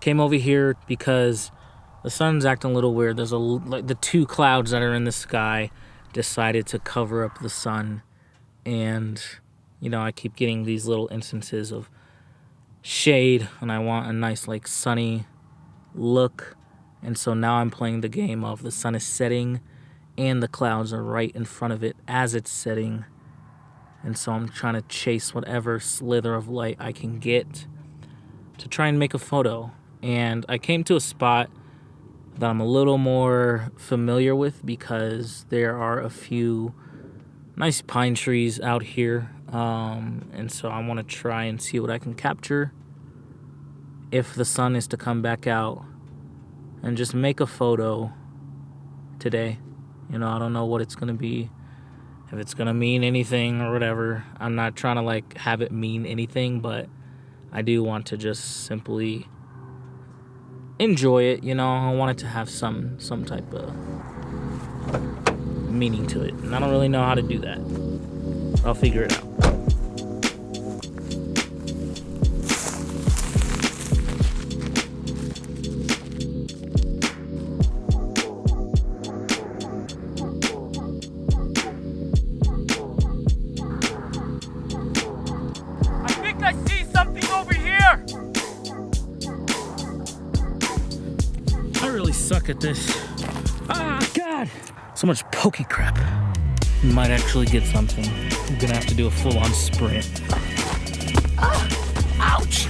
came over here because the sun's acting a little weird. There's like the two clouds that are in the sky decided to cover up the sun, and you know, I keep getting these little instances of shade, and I want a nice like sunny look. And so now I'm playing the game of the sun is setting and the clouds are right in front of it as it's setting. And so I'm trying to chase whatever slither of light I can get to try and make a photo. And I came to a spot that I'm a little more familiar with because there are a few nice pine trees out here. And so I want to try and see what I can capture if the sun is to come back out and just make a photo today. You know, I don't know what it's going to be, if it's going to mean anything or whatever. I'm not trying to like have it mean anything, but I do want to just simply enjoy it. You know, I want it to have some type of meaning to it, and I don't really know how to do that. I'll figure it out. I see something over here! I really suck at this. Ah, God! So much pokey crap. You might actually get something. I'm gonna have to do a full-on sprint. Ah! Ouch!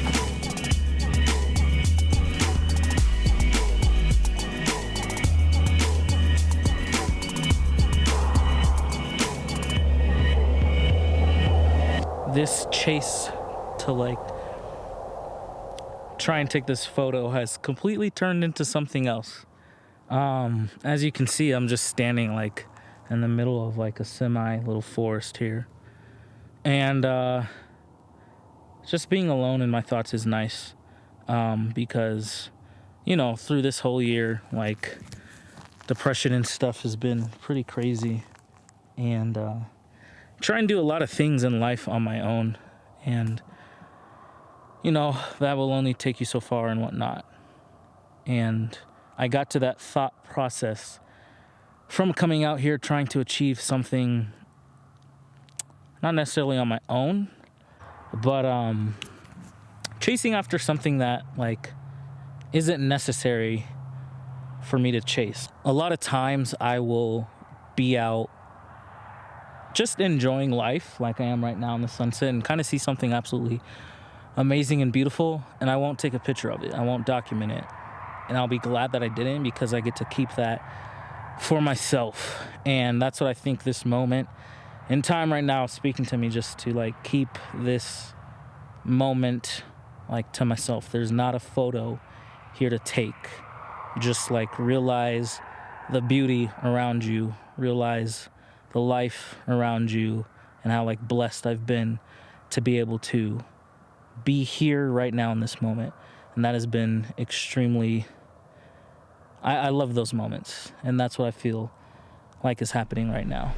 This chase to like try and take this photo has completely turned into something else. As you can see, I'm just standing like in the middle of like a semi little forest here, and just being alone in my thoughts is nice, because you know, through this whole year, like depression and stuff has been pretty crazy, and try and do a lot of things in life on my own, and you know, that will only take you so far and whatnot. And I got to that thought process from coming out here trying to achieve something, not necessarily on my own, but chasing after something that like isn't necessary for me to chase. A lot of times I will be out just enjoying life like I am right now in the sunset and kind of see something absolutely amazing and beautiful, and I won't take a picture of it. I won't document it. And I'll be glad that I didn't, because I get to keep that for myself. And that's what I think this moment in time right now is speaking to me, just to like keep this moment like to myself. There's not a photo here to take. Just like realize the beauty around you, realize the life around you, and how like blessed I've been to be able to be here right now in this moment. And that has been extremely, I love those moments, and that's what I feel like is happening right now.